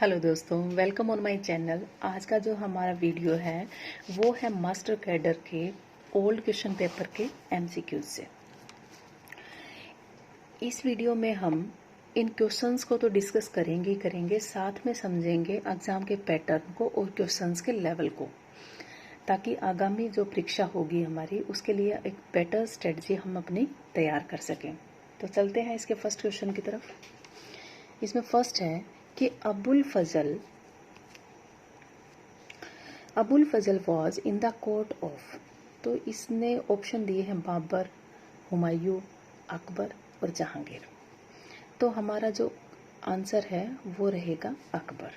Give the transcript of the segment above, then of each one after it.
Hello दोस्तों, welcome on my channel. आज का जो हमारा वीडियो है वो है मास्टर कैडर के ओल्ड क्वेश्चन पेपर के एमसीक्यूज से। इस वीडियो में हम इन क्वेश्चंस को तो डिस्कस करेंगे ही करेंगे, साथ में समझेंगे एग्जाम के पैटर्न को और क्वेश्चंस के लेवल को, ताकि आगामी जो परीक्षा होगी हमारी उसके लिए एक बेटर स्ट्रेटजी हम अपनी तैयार कर सकें। तो चलते हैं इसके फर्स्ट क्वेश्चन की तरफ। इसमें फर्स्ट है कि Abul Fazal was in the court of. तो इसने ऑप्शन दिए हैं बाबर, हुमायूं, अकबर और जहांगीर। तो हमारा जो आंसर है वो रहेगा अकबर।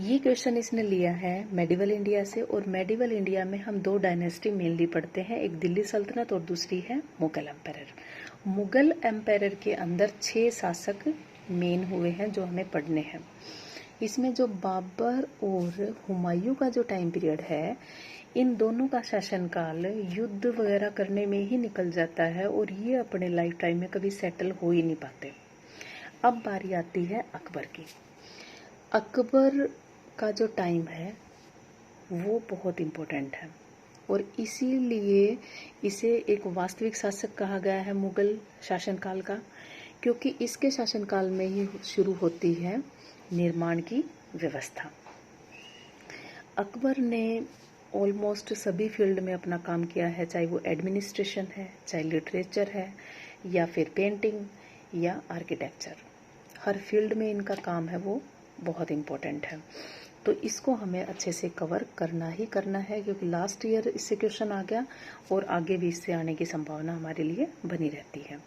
ये क्वेश्चन इसने लिया है मेडिवल इंडिया से, और मेडिवल इंडिया में हम दो डायनेस्टी मेनली पढ़ते हैं, एक दिल्ली सल्तनत और दूसरी है मुगल एम्पायर। मुगल एम्पायर के अंदर 6 शासक मेन हुए हैं जो हमें पढ़ने हैं। इसमें जो बाबर और हुमायूं का जो टाइम पीरियड है, इन दोनों का शासनकाल युद्ध वगैरह करने में ही निकल जाता है और ये अपने लाइफ टाइम में कभी सेटल हो ही नहीं पाते। अब बारी आती है अकबर की। अकबर का जो टाइम है वो बहुत इम्पोर्टेंट है और इसीलिए इसे एक वास्तविक शासक कहा गया है मुगल शासनकाल का, क्योंकि इसके शासनकाल में ही शुरू होती है निर्माण की व्यवस्था। अकबर ने ऑलमोस्ट सभी फील्ड में अपना काम किया है, चाहे वो एडमिनिस्ट्रेशन है, चाहे लिटरेचर है, या फिर पेंटिंग या आर्किटेक्चर। हर फील्ड में इनका काम है वो बहुत इम्पोर्टेंट है। तो इसको हमें अच्छे से कवर करना ही करना है, क्योंकि लास्ट ईयर इससे क्वेश्चन आ गया और आगे भी इससे आने की संभावना हमारे लिए बनी रहती है।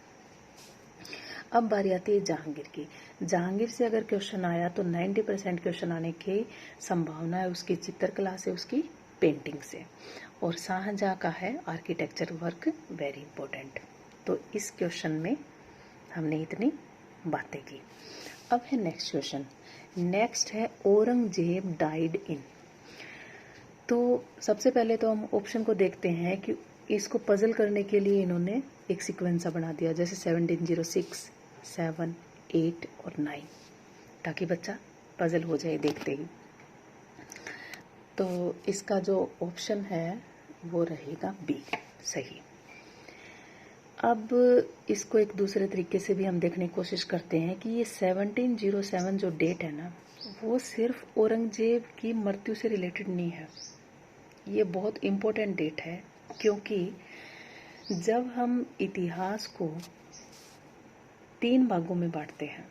अब बारी आती है जहांगीर की। जहांगीर से अगर क्वेश्चन आया तो 90% क्वेश्चन आने की संभावना है उसकी चित्रकला से, उसकी पेंटिंग से, और शाहजहां का है आर्किटेक्चर वर्क वेरी इंपॉर्टेंट। तो इस क्वेश्चन में हमने इतनी बातें की। अब है नेक्स्ट क्वेश्चन। नेक्स्ट है औरंगजेब डाइड इन। तो सबसे पहले तो हम ऑप्शन को देखते हैं कि इसको पजल करने के लिए इन्होंने एक सीक्वेंस बना दिया, जैसे 1706, 7, 8 और 9, ताकि बच्चा पजल हो जाए देखते ही। तो इसका जो ऑप्शन है वो रहेगा बी, सही। अब इसको एक दूसरे तरीके से भी हम देखने की कोशिश करते हैं कि ये 1707 जो डेट है ना, वो सिर्फ औरंगजेब की मृत्यु से रिलेटेड नहीं है। ये बहुत इम्पोर्टेंट डेट है, क्योंकि जब हम इतिहास को 3 भागों में बांटते हैं,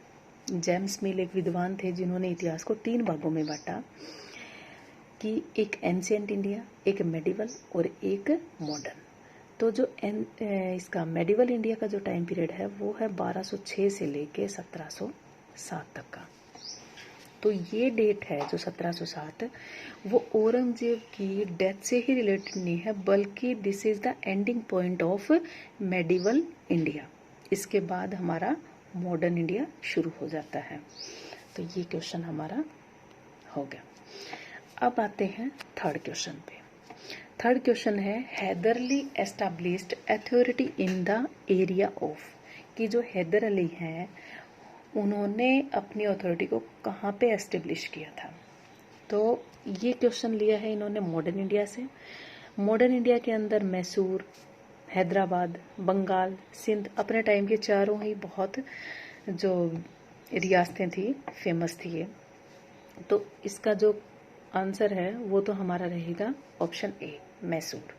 जेम्स मिल एक विद्वान थे जिन्होंने इतिहास को 3 भागों में बांटा, कि एक एंशिएंट इंडिया, एक मेडिवल और एक मॉडर्न। तो जो इसका मेडिवल इंडिया का जो टाइम पीरियड है वो है 1206 से लेके 1707 तक का। तो ये डेट है जो 1707, वो औरंगजेब की डेथ से ही रिलेटेड नहीं है, बल्कि this is the ending point of medieval India. इसके बाद हमारा मॉडर्न इंडिया शुरू हो जाता है। तो ये क्वेश्चन हमारा हो गया। अब आते हैं थर्ड क्वेश्चन पे। थर्ड क्वेश्चन है Hyder Ali established authority in the area of. कि जो हैदर अली हैं उन्होंने अपनी अथॉरिटी को कहाँ पे एस्टेब्लिश किया था। तो ये क्वेश्चन लिया है इन्होंने मॉडर्न इंडिया से। मॉडर्न इंडिया के अंदर मैसूर, हैदराबाद, बंगाल, सिंध अपने टाइम के चारों ही बहुत जो रियासतें थी फेमस थी ये। तो इसका जो आंसर है वो तो हमारा रहेगा option A, Mysore.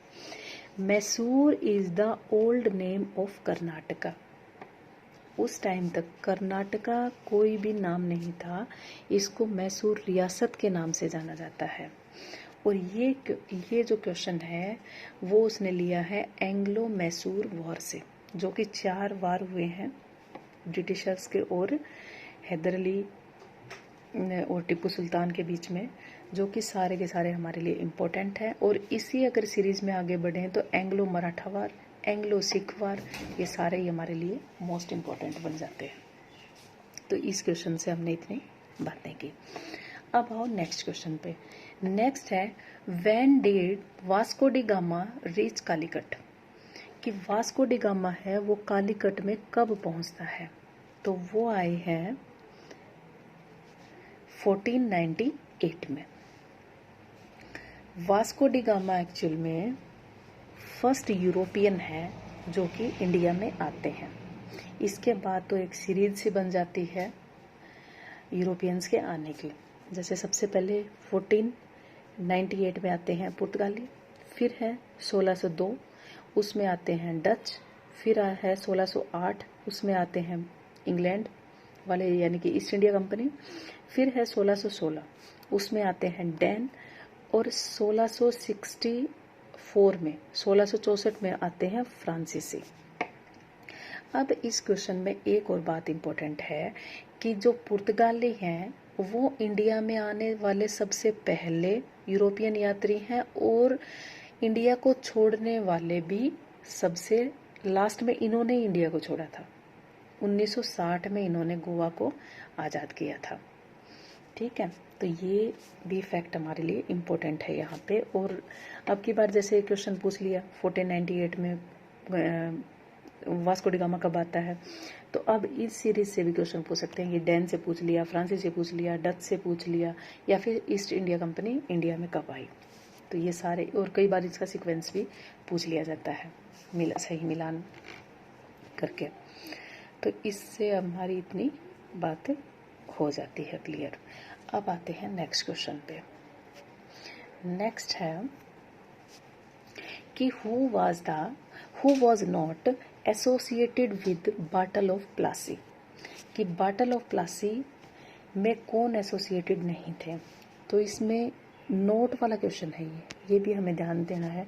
Mysore is the old name of Karnataka. उस टाइम तक कर्नाटका कोई भी नाम नहीं था, इसको मैसूर रियासत के नाम से जाना जाता है। और ये जो क्वेश्चन है वो उसने लिया है एंग्लो मैसूर वॉर से, जो कि 4 वार हुए हैं ब्रिटिशर्स के और हैदर अली और टिप्पू सुल्तान के बीच में, जो कि सारे के सारे हमारे लिए इम्पोर्टेंट है। और इसी अगर सीरीज में आगे बढ़े तो एंग्लो मराठा वार, एंग्लो सिख वार, ये सारे ही हमारे लिए मोस्ट इम्पोर्टेंट बन जाते हैं। तो इस क्वेश्चन से हमने इतनी बातें की। अब आओ नेक्स्ट क्वेश्चन पे। नेक्स्ट है when did Vasco D gamma reach Calicut. कि वास्को डी गामा है वो कालीकट में कब पहुंचता है। तो वो आए हैं 1498 में। वास्को डी गामा एक्चुअल में फर्स्ट यूरोपियन है जो कि इंडिया में आते हैं। इसके बाद तो एक सीरीज सी बन जाती है यूरोपियंस के आने की। जैसे सबसे पहले 1498 में आते हैं पुर्तगाली, फिर है 1602 उसमें आते हैं डच, फिर है 1608 उसमें आते हैं इंग्लैंड वाले यानी कि ईस्ट इंडिया कंपनी, फिर है 1616 उसमें आते हैं डैन, और 1664 में आते हैं फ्रांसीसी। अब इस क्वेश्चन में एक और बात इंपॉर्टेंट है कि जो पुर्तगाली हैं वो इंडिया में आने वाले सबसे पहले यूरोपियन यात्री हैं, और इंडिया को छोड़ने वाले भी सबसे लास्ट में इन्होंने इंडिया को छोड़ा था। 1960 में इन्होंने गोवा को आज़ाद किया था। ठीक है, तो ये भी फैक्ट हमारे लिए इम्पोर्टेंट है यहाँ पे। और अब की बार जैसे क्वेश्चन पूछ लिया 1498 में वास्को डी गामा कब आता है, तो अब इस सीरीज से भी क्वेश्चन पूछ सकते हैं। ये डैन से पूछ लिया, फ्रांसीसी से पूछ लिया, डच से पूछ लिया, या फिर ईस्ट इंडिया कंपनी इंडिया में कब आई। तो ये सारे, और कई बार इसका सीक्वेंस भी पूछ लिया जाता है सही मिलान करके। तो इससे हमारी इतनी बात हो जाती है क्लियर। अब आते हैं नेक्स्ट क्वेश्चन पे। नेक्स्ट है कि who was not associated with battle of Plassey, कि बैटल ऑफ प्लासी में कौन एसोसिएटेड नहीं थे। तो इसमें नोट वाला क्वेश्चन है ये भी हमें ध्यान देना है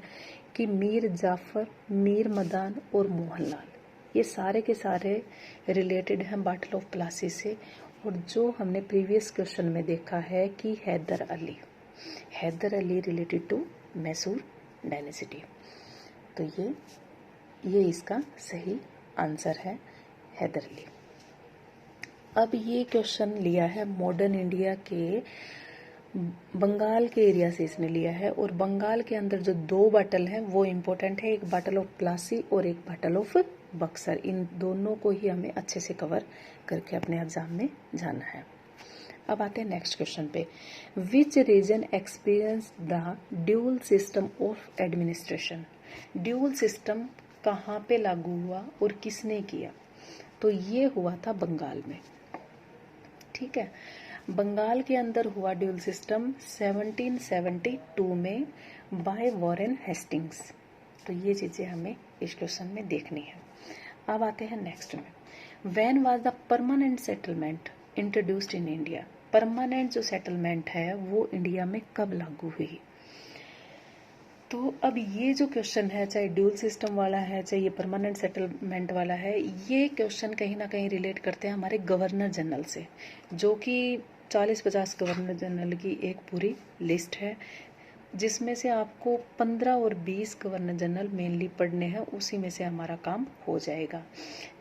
कि मीर जाफर, मीर मदान और मोहनलाल ये सारे के सारे रिलेटेड हैं बैटल ऑफ प्लासी से। और जो हमने प्रीवियस क्वेश्चन में देखा है कि Haidar Ali related to Mysore dynasty. तो ये इसका सही आंसर है हैदर अली। अब ये क्वेश्चन लिया है मॉडर्न इंडिया के बंगाल के एरिया से इसने लिया है, और बंगाल के अंदर जो दो बैटल हैं वो इम्पोर्टेंट है, एक बैटल ऑफ प्लासी और एक बैटल ऑफ बक्सर। इन दोनों को ही हमें अच्छे से कवर करके अपने एग्जाम में जाना है। अब आते हैं नेक्स्ट क्वेश्चन पे। Which region experience the dual system of administration. Dual system कहाँ पे लागू हुआ और किसने किया। तो ये हुआ था बंगाल में। ठीक है, बंगाल के अंदर हुआ ड्यूल सिस्टम 1772 में बाय वॉरेन हेस्टिंग्स। तो ये चीजें हमें इस क्वेश्चन में देखनी है। अब आते हैं नेक्स्ट में। When was the permanent settlement introduced in India. Permanent जो सेटलमेंट है वो इंडिया में कब लागू हुई। तो अब ये जो क्वेश्चन है, चाहे ड्यूल सिस्टम वाला है चाहे ये परमानेंट सेटलमेंट वाला है, ये क्वेश्चन कहीं ना कहीं रिलेट करते हैं हमारे गवर्नर जनरल से, जो कि 40-50 गवर्नर जनरल की एक पूरी लिस्ट है, जिसमें से आपको 15 और 20 गवर्नर जनरल मेनली पढ़ने हैं। उसी में से हमारा काम हो जाएगा।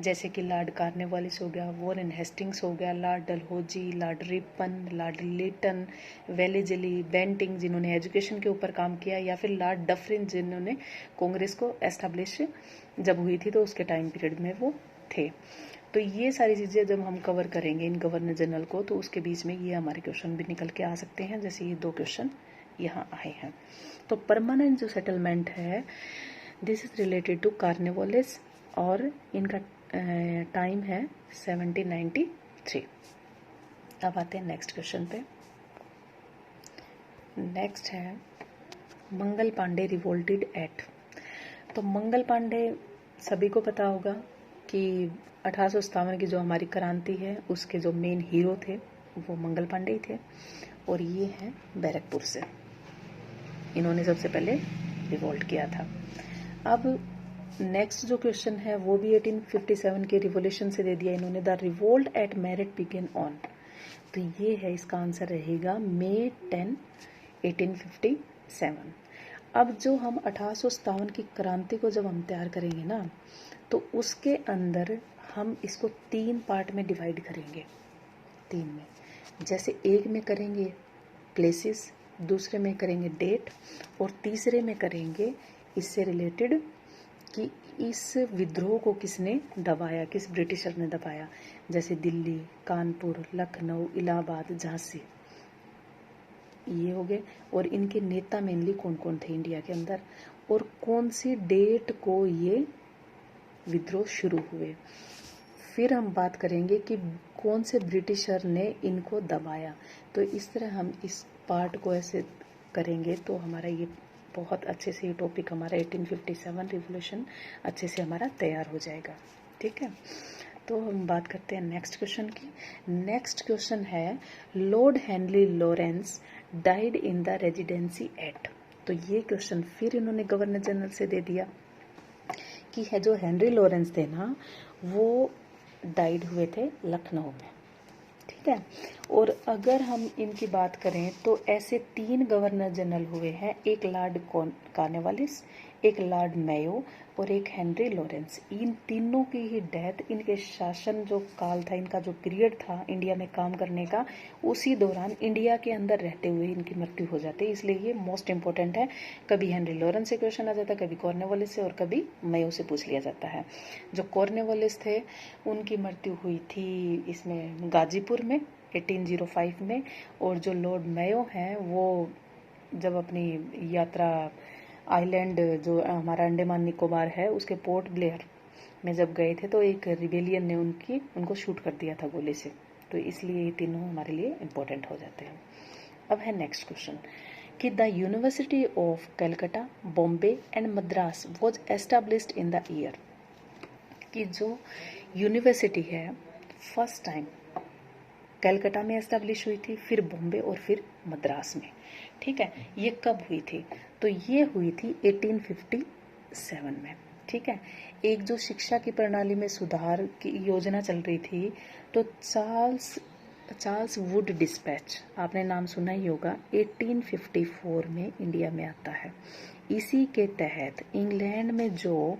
जैसे कि लॉर्ड कॉर्नवालिस हो गया, वॉरेन हेस्टिंग्स हो गया, Lord Dalhousie, Lord Ripon, Lord Lytton, Wellesley, Bentinck जिन्होंने एजुकेशन के ऊपर काम किया, या फिर लॉर्ड डफरिन जिन्होंने कांग्रेस को एस्टेब्लिश जब हुई थी तो उसके टाइम पीरियड में वो थे। तो ये सारी चीज़ें जब हम कवर करेंगे इन गवर्नर जनरल को, तो उसके बीच में ये हमारे क्वेश्चन भी निकल के आ सकते हैं, जैसे ये दो क्वेश्चन यहाँ आए हैं। तो परमानेंट जो सेटलमेंट है this is related to Cornwallis, और इनका टाइम है 1793। अब आते हैं नेक्स्ट क्वेश्चन पे। नेक्स्ट है मंगल पांडे रिवोल्टेड एट। तो मंगल पांडे सभी को पता होगा कि 1857 की जो हमारी क्रांति है उसके जो मेन हीरो थे वो मंगल पांडे ही थे, और ये हैं बैरकपुर से। इन्होंने सबसे पहले रिवोल्ट किया था। अब नेक्स्ट जो क्वेश्चन है वो भी 1857 के रिवोल्यूशन से दे दिया इन्होंने। The revolt at Meerut began on. तो ये है, इसका आंसर रहेगा May 10, 1857। अब जो हम 1857 की क्रांति को जब हम तैयार करेंगे ना, तो उसके अंदर हम इसको 3 पार्ट में डिवाइड करेंगे। 3 में, जैसे एक में करेंगे प्लेसेस, दूसरे में करेंगे डेट, और तीसरे में करेंगे इससे रिलेटेड कि इस विद्रोह को किसने दबाया, किस ब्रिटिशर ने दबाया, जैसे दिल्ली, कानपुर, लखनऊ, इलाहाबाद, झांसी। ये हो गए। और इनके नेता मेनली कौन कौन थे इंडिया के अंदर, और कौन सी डेट को ये विद्रोह शुरू हुए। फिर हम बात करेंगे कि कौन से ब्रिटिशर ने इनको दबाया। तो इस तरह हम इस पार्ट को ऐसे करेंगे तो हमारा ये बहुत अच्छे से ये टॉपिक हमारा 1857 रिवॉल्यूशन अच्छे से हमारा तैयार हो जाएगा। ठीक है, तो हम बात करते हैं नेक्स्ट क्वेश्चन की। नेक्स्ट क्वेश्चन है Lord Henry Lawrence died in the residency at. तो ये क्वेश्चन फिर इन्होंने गवर्नर जनरल से दे दिया कि है जो हेनरी लॉरेंस थे ना, वो डाइड हुए थे लखनऊ में। ठीक है, और अगर हम इनकी बात करें तो ऐसे 3 गवर्नर जनरल हुए हैं, एक लॉर्ड कॉर्नवालिस, एक लॉर्ड मेयो और एक हेनरी लॉरेंस। इन तीनों की ही डेथ, इनके शासन जो काल था, इनका जो पीरियड था इंडिया में काम करने का, उसी दौरान इंडिया के अंदर रहते हुए इनकी मृत्यु हो जाती है। इसलिए ये मोस्ट इंपॉर्टेंट है। कभी हेनरी लॉरेंस से क्वेश्चन आ जाता है, कभी कॉर्नवालिस से, और कभी मेयो से पूछ लिया जाता है। जो कॉर्नवालिस थे उनकी मृत्यु हुई थी इसमें गाजीपुर में 1805 में, और जो लॉर्ड मेयो हैं वो जब अपनी यात्रा आइलैंड जो हमारा अंडमान निकोबार है उसके पोर्ट ब्लेयर में जब गए थे तो एक रिबेलियन ने उनको शूट कर दिया था गोली से। तो इसलिए ये तीनों हमारे लिए इम्पोर्टेंट हो जाते हैं। अब है नेक्स्ट क्वेश्चन कि the university of Calcutta, Bombay and Madras was established in the year. कि जो यूनिवर्सिटी है फर्स्ट टाइम कलकत्ता में एस्टेब्लिश हुई थी, फिर बॉम्बे और फिर मद्रास में। ठीक है, ये कब हुई थी? तो ये हुई थी 1857 में। ठीक है, एक जो शिक्षा की प्रणाली में सुधार की योजना चल रही थी, तो चार्ल्स वुड डिस्पैच, आपने नाम सुना ही होगा, 1854 में इंडिया में आता है। इसी के तहत इंग्लैंड में जो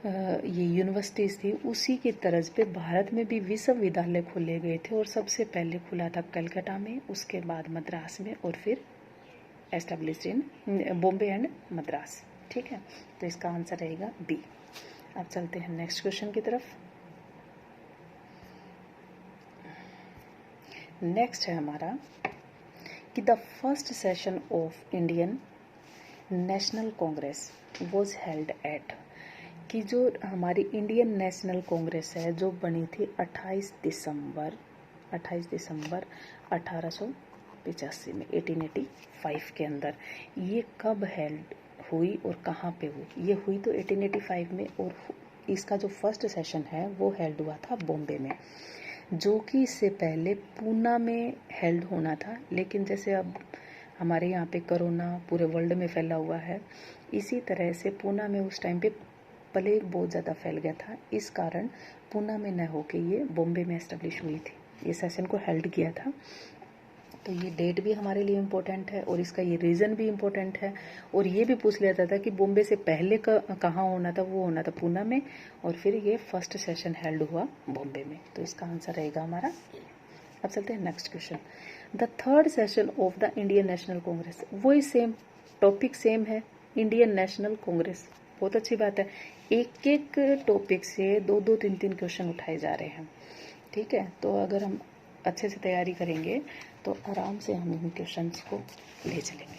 ये यूनिवर्सिटीज थी उसी की तर्ज पे भारत में भी विश्वविद्यालय खोले गए थे, और सबसे पहले खुला था कलकत्ता में, उसके बाद मद्रास में, और फिर established in Bombay and Madras. ठीक है, तो इसका आंसर रहेगा बी। अब चलते हैं नेक्स्ट क्वेश्चन की तरफ। नेक्स्ट है हमारा कि the first session of Indian national Congress was held at. कि जो हमारी इंडियन नेशनल कांग्रेस है जो बनी थी 28 दिसंबर 1885 में, 1885 के अंदर। ये कब हेल्ड हुई और कहाँ पे हुई? ये हुई तो 1885 में, और इसका जो फर्स्ट सेशन है वो हेल्ड हुआ था बॉम्बे में, जो कि इससे पहले पूना में हेल्ड होना था। लेकिन जैसे अब हमारे यहाँ पे कोरोना पूरे वर्ल्ड में फैला हुआ है, इसी तरह से पूना में उस टाइम पे प्लेग बहुत ज़्यादा फैल गया था, इस कारण पूना में न होके ये बॉम्बे में एस्टेब्लिश हुई थी, ये सेशन को हेल्ड किया था। तो ये डेट भी हमारे लिए इम्पोर्टेंट है और इसका ये रीज़न भी इम्पोर्टेंट है। और ये भी पूछ लिया जाता था कि बॉम्बे से पहले कहाँ होना था, वो होना था पूना में, और फिर ये फर्स्ट सेशन हेल्ड हुआ बॉम्बे में। तो इसका आंसर रहेगा हमारा। अब चलते हैं next question. The third session of the Indian national Congress, वही सेम टॉपिक सेम है, इंडियन नेशनल कांग्रेस। बहुत अच्छी बात है, एक एक टॉपिक से 2-2, 3-3 क्वेश्चन उठाए जा रहे हैं। ठीक है, तो अगर हम अच्छे से तैयारी करेंगे तो आराम से हम इन क्वेश्चंस को ले चलेंगे।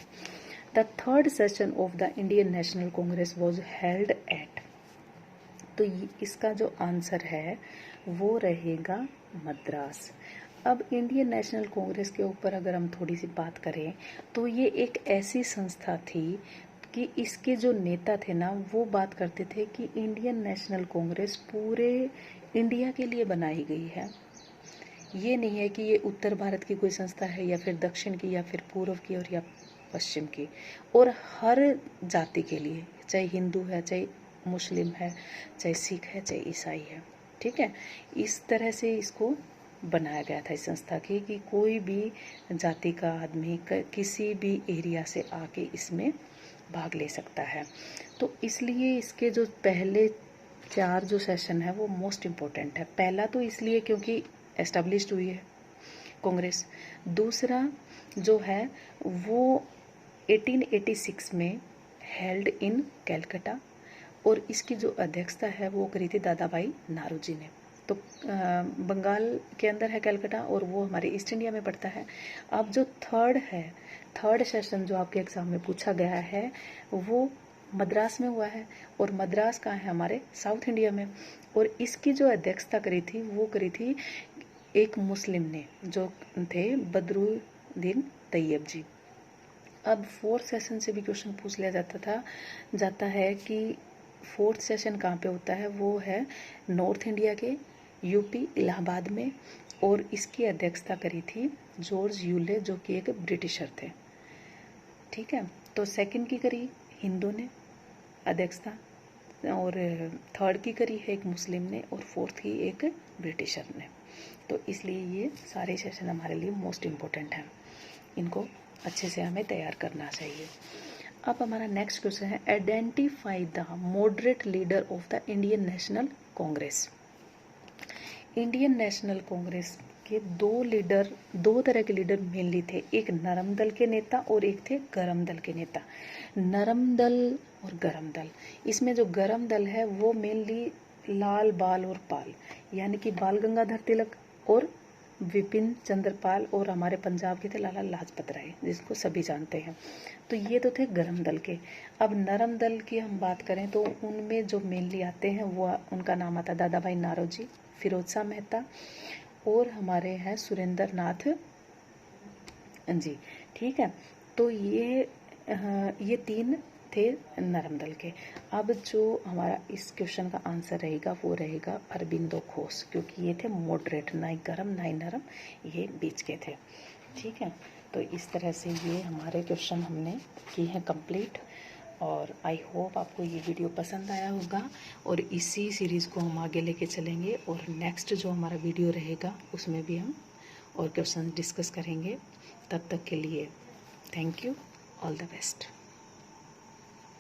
The third session of the Indian national Congress was held at. तो इसका जो आंसर है वो रहेगा मद्रास। अब इंडियन नेशनल कांग्रेस के ऊपर अगर हम थोड़ी सी बात करें तो ये एक ऐसी संस्था थी कि इसके जो नेता थे ना, वो बात करते थे कि इंडियन नेशनल कांग्रेस पूरे इंडिया के लिए बनाई गई है। ये नहीं है कि ये उत्तर भारत की कोई संस्था है या फिर दक्षिण की या फिर पूर्व की और या पश्चिम की, और हर जाति के लिए, चाहे हिंदू है, चाहे मुस्लिम है, चाहे सिख है, चाहे ईसाई है। ठीक है, इस तरह से इसको बनाया गया था इस संस्था की कि कोई भी जाति का आदमी किसी भी एरिया से आके इसमें भाग ले सकता है। तो इसलिए इसके जो पहले 4 जो सेशन है वो मोस्ट इम्पोर्टेंट है। पहला तो इसलिए क्योंकि एस्टेब्लिश्ड हुई है कांग्रेस। दूसरा जो है वो 1886 में हेल्ड इन कलकत्ता, और इसकी जो अध्यक्षता है वो करी थी दादा भाई नारोजी ने। तो बंगाल के अंदर है कलकत्ता और वो हमारे ईस्ट इंडिया में पड़ता है। अब जो थर्ड सेशन जो आपके एग्जाम में पूछा गया है वो मद्रास में हुआ है, और मद्रास कहाँ है? हमारे साउथ इंडिया में। और इसकी जो अध्यक्षता करी थी वो करी थी एक मुस्लिम ने, जो थे बदरुद्दीन तैयब जी। अब फोर्थ सेशन से भी क्वेश्चन पूछ लिया जाता है कि फोर्थ सेशन कहाँ पे होता है? वो है नॉर्थ इंडिया के यूपी इलाहाबाद में, और इसकी अध्यक्षता करी थी जॉर्ज यूले, जो कि एक ब्रिटिशर थे। ठीक है, तो सेकंड की करी हिंदू ने अध्यक्षता, और थर्ड की करी है एक मुस्लिम ने, और फोर्थ की एक ब्रिटिशर ने। तो इसलिए ये सारे सेशन हमारे लिए मोस्ट इम्पोर्टेंट हैं, इनको अच्छे से हमें तैयार करना चाहिए। अब हमारा नेक्स्ट क्वेश्चन है, identify the moderate leader of the Indian national Congress. Indian national Congress के दो तरह के लीडर मेनली थे, एक नरम दल के नेता और एक थे गरम दल के नेता। नरम दल और गरम दल, इसमें जो गरम दल है वो मेनली लाल, बाल और पाल, यानी कि बाल गंगाधर तिलक और विपिन चंद्र पाल, और हमारे पंजाब के थे लाला लाजपत राय, जिसको सभी जानते हैं। तो ये तो थे गरम दल के। अब नरम दल की हम बात करें तो उनमें जो मेनली आते हैं वो उनका नाम आता है दादा भाई नारोजी, फिरोज शाह मेहता, और हमारे हैं सुरेंद्र नाथ जी। ठीक है, तो ये तीन थे नरम दल के। अब जो हमारा इस क्वेश्चन का आंसर रहेगा वो रहेगा अरबिंदो घोष, क्योंकि ये थे मॉडरेट, ना ही गरम ना ही नरम, ये बीच के थे। ठीक है, तो इस तरह से ये हमारे क्वेश्चन हमने किए हैं कंप्लीट, और आई होप आपको ये वीडियो पसंद आया होगा, और इसी सीरीज़ को हम आगे लेके चलेंगे, और नेक्स्ट जो हमारा वीडियो रहेगा उसमें भी हम और क्वेश्चन डिस्कस करेंगे। तब तक के लिए thank you, all the best.